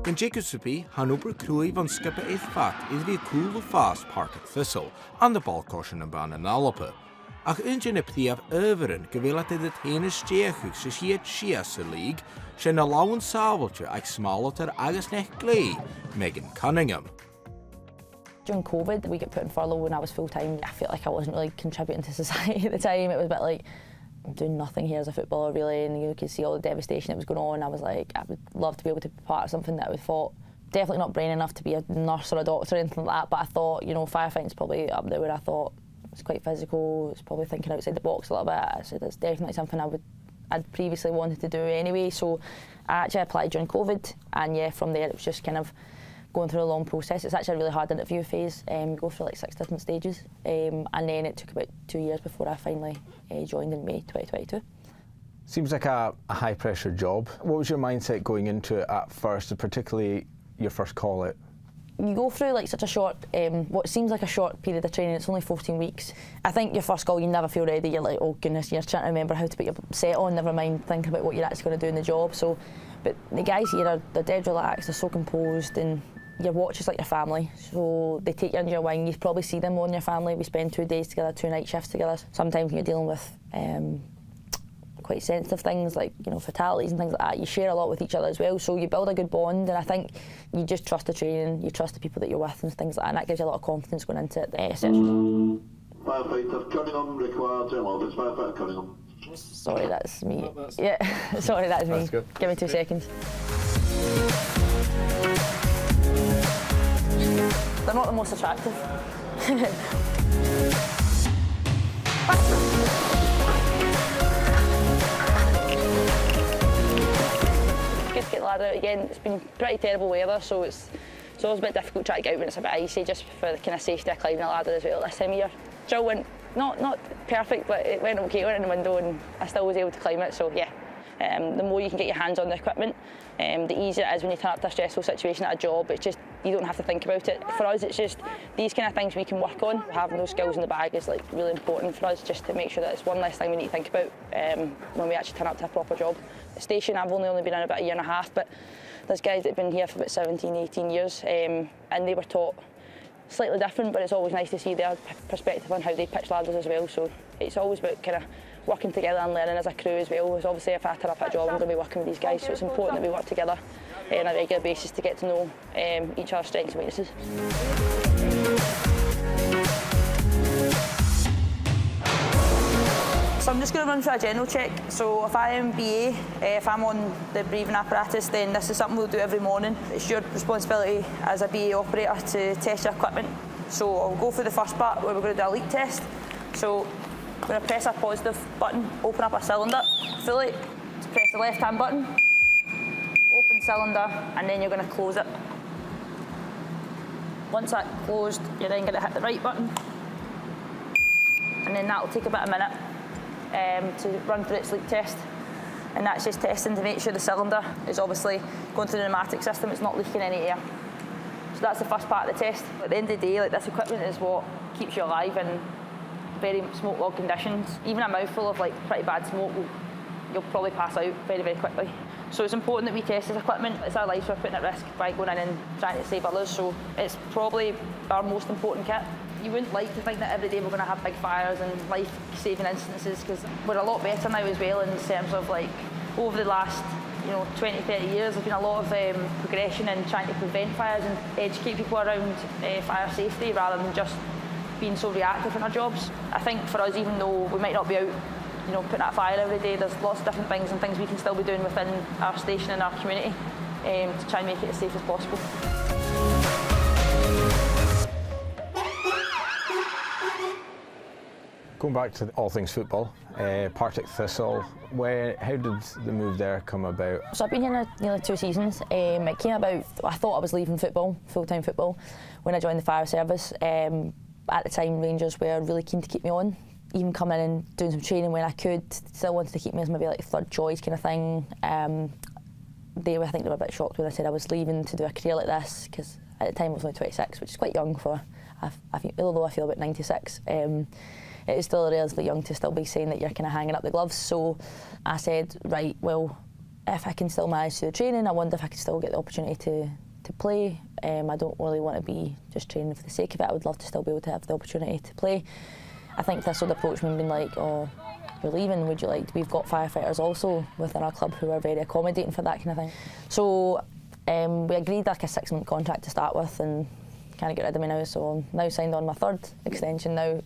Gan Jacobsby, Hanover Cruy van Skipper eith fat is the cool fast Partick Thistle and the ball caution and ban and ALBA. Ach ungin ipthiaf Överen gyfeilat ydy tenis diechwch sy'n siad sias y lig sy'n alawn safoltio ag smalater agos nech glei Megan Cunningham. During COVID, we got put in furlough when I was full-time. I felt like I wasn't really contributing to society at the time. It was a bit like, I'm doing nothing here as a footballer really, and you could see all the devastation that was going on. I was like, I would love to be able to be part of something that I would thought, definitely not brain enough to be a nurse or a doctor or anything like that, but I thought, you know, firefighting's probably up there where I thought it's quite physical, it's probably thinking outside the box a little bit. I said it's definitely something I'd previously wanted to do anyway, so I actually applied during COVID, and yeah, from there it was just kind of going through a long process. It's actually a really hard interview phase. You go through like 6 different stages, and then it took about 2 years before I finally joined in May 2022. Seems like a high pressure job. What was your mindset going into it at first, and particularly your first call out? You go through like such a short, what seems like a short period of training. It's only 14 weeks. I think your first call, you never feel ready. You're like, oh goodness, you're trying to remember how to put your set on, never mind thinking about what you're actually going to do in the job. So, but the guys here they're dead relaxed, they're so composed, and your watch is like your family, so they take you under your wing. You probably see them more than your family. We spend 2 days together, 2 night shifts together. Sometimes when you're dealing with quite sensitive things like, you know, fatalities and things like that, you share a lot with each other as well, so you build a good bond, and I think you just trust the training, you trust the people that you're with and things like that, and that gives you a lot of confidence going into it. Firefighter Cunningham required to it's firefighter Cunningham. Sorry, that's me. Yeah, sorry, that's me. Good. Give me 2 seconds. They're not the most attractive. Good to get the ladder out again. It's been pretty terrible weather, so it's always a bit difficult trying to get out when it's a bit icy, just for the kind of safety of climbing the ladder as well this time of year. Drill went not perfect, but it went okay. It went in the window and I still was able to climb it, so yeah. The more you can get your hands on the equipment, the easier it is when you turn up to a stressful situation at a job. It's just, you don't have to think about it. For us, it's just these kind of things we can work on. Having those skills in the bag is like really important for us, just to make sure that it's one less thing we need to think about when we actually turn up to a proper job. The station, I've only been in about 1.5 years, but there's guys that have been here for about 17, 18 years, and they were taught slightly different, but it's always nice to see their perspective on how they pitch ladders as well. So it's always about kind of working together and learning as a crew as well. Because obviously if I turn up at a job, I'm going to be working with these guys, so it's important that we work together on a regular basis to get to know each other's strengths and weaknesses. So I'm just going to run through a general check. So if I am BA, if I'm on the breathing apparatus, then this is something we'll do every morning. It's your responsibility as a BA operator to test your equipment. So I'll go through the first part where we're going to do a leak test. So I'm going to press a positive button, open up a cylinder fully, press the left-hand button, open cylinder, and then you're going to close it. Once that's closed, you're then going to hit the right button, and then that'll take about a minute to run through its leak test. And that's just testing to make sure the cylinder is obviously going through the pneumatic system, it's not leaking any air. So that's the first part of the test. At the end of the day, like, this equipment is what keeps you alive in very smoke log conditions. Even a mouthful of like pretty bad smoke, you'll probably pass out very, very quickly. So it's important that we test this equipment. It's our lives we're putting at risk by going in and trying to save others, so it's probably our most important kit. You wouldn't like to think that every day we're going to have big fires and life-saving instances, because we're a lot better now as well in terms of like over the last 20, 30 years there's been a lot of progression in trying to prevent fires and educate people around fire safety rather than just being so reactive in our jobs. I think for us, even though we might not be out putting out a fire every day, there's lots of different things and things we can still be doing within our station and our community to try and make it as safe as possible. Going back to all things football, Partick Thistle, how did the move there come about? So I've been here nearly 2 seasons. It came about, I thought I was leaving football, full-time football, when I joined the fire service. At the time, Rangers were really keen to keep me on, even coming in and doing some training when I could. Still wanted to keep me as maybe like third choice kind of thing. I think they were a bit shocked when I said I was leaving to do a career like this, because at the time I was only 26, which is quite young for, although I feel about 96. It is still relatively young to still be saying that you're kind of hanging up the gloves. So I said, right, well, if I can still manage to do training, I wonder if I can still get the opportunity to play. I don't really want to be just training for the sake of it. I would love to still be able to have the opportunity to play. I think Thistle approached me and been like, oh, you're leaving, would you like to? We've got firefighters also within our club who are very accommodating for that kind of thing. So we agreed like a 6-month contract to start with and kind of get rid of me now, so I'm now signed on my 3rd extension now.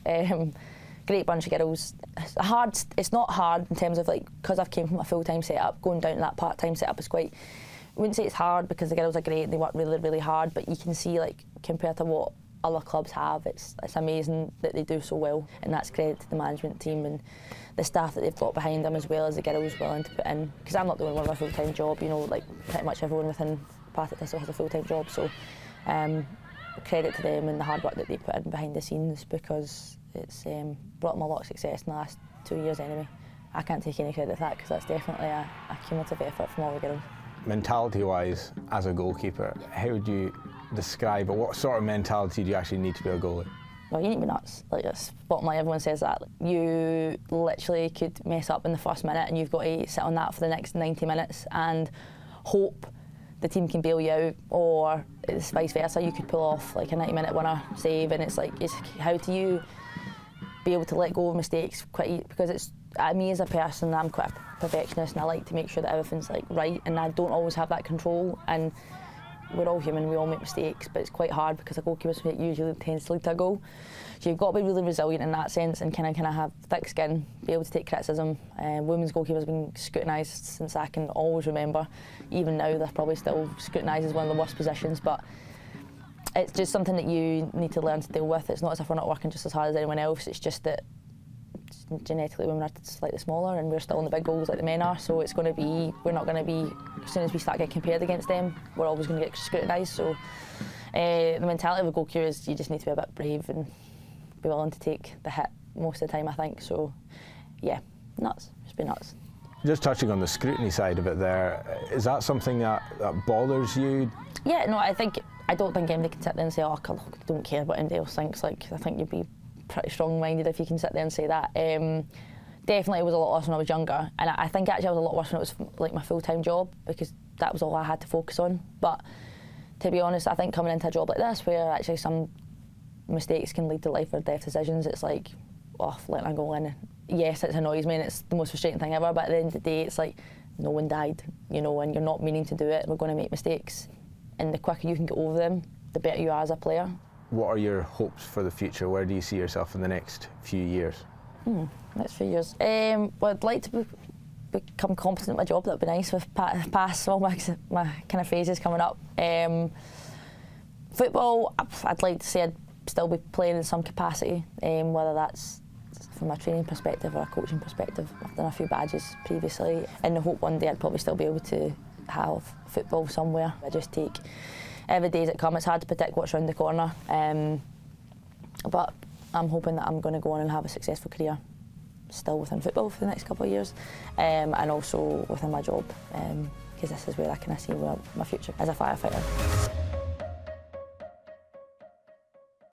Great bunch of girls. It's not hard in terms of like, because I've came from a full-time setup, going down to that part-time setup is quite, I wouldn't say it's hard because the girls are great, they work really, really hard, but you can see like compared to what other clubs have, it's amazing that they do so well, and that's credit to the management team and the staff that they've got behind them, as well as the girls willing to put in, because I'm not the only one with a full-time job, you know, like pretty much everyone within Partick Thistle has a full-time job, so credit to them and the hard work that they put in behind the scenes, because it's brought them a lot of success in the last 2 years anyway. I can't take any credit for that because that's definitely a cumulative effort from all the girls. Mentality-wise, as a goalkeeper, how would you describe, or what sort of mentality do you actually need to be a goalie? Well, you need to be nuts. Like, that's bottom line, everyone says that. You literally could mess up in the first minute and you've got to sit on that for the next 90 minutes and hope the team can bail you out, or it's vice versa. You could pull off like a 90-minute winner save, and it's like, how do you be able to let go of mistakes quite, because it's, me as a person, I'm quite a perfectionist and I like to make sure that everything's like right, and I don't always have that control, and we're all human, we all make mistakes, but it's quite hard because a goalkeeper's mistake usually tends to lead to a goal. So you've got to be really resilient in that sense and kind of have thick skin, be able to take criticism. Women's goalkeepers have been scrutinised since I can always remember. Even now they're probably still scrutinised as one of the worst positions, but it's just something that you need to learn to deal with. It's not as if we're not working just as hard as anyone else, it's just that genetically women are slightly smaller and we're still in the big goals like the men are, so it's going to be, we're not going to be, as soon as we start getting compared against them, we're always going to get scrutinised. So the mentality of a goalkeeper is you just need to be a bit brave and be willing to take the hit most of the time, I think. So yeah, nuts, just be nuts. Just touching on the scrutiny side of it there, is that something that bothers you? Yeah, no, I don't think anybody can sit there and say, oh, I don't care what anybody else thinks. Like, I think you'd be pretty strong-minded if you can sit there and say that. Definitely it was a lot worse when I was younger, and I think actually I was a lot worse when it was like my full-time job, because that was all I had to focus on. But to be honest, I think coming into a job like this, where actually some mistakes can lead to life or death decisions, it's like, oh, letting a goal in. Yes, it annoys me and it's the most frustrating thing ever, but at the end of the day, it's like, no one died, you know, and you're not meaning to do it. We're going to make mistakes, and the quicker you can get over them, the better you are as a player. What are your hopes for the future? Where do you see yourself in the next few years? Next few years? Well, I'd like to become competent at my job. That'd be nice, with past all my kind of phases coming up. Football, I'd like to say I'd still be playing in some capacity, whether that's from a training perspective or a coaching perspective. I've done a few badges previously, and I hope one day I'd probably still be able to have football somewhere. I just take every day as it comes. It's hard to predict what's around the corner, but I'm hoping that I'm going to go on and have a successful career still within football for the next couple of years, and also within my job, because this is where I kind of see my future as a firefighter.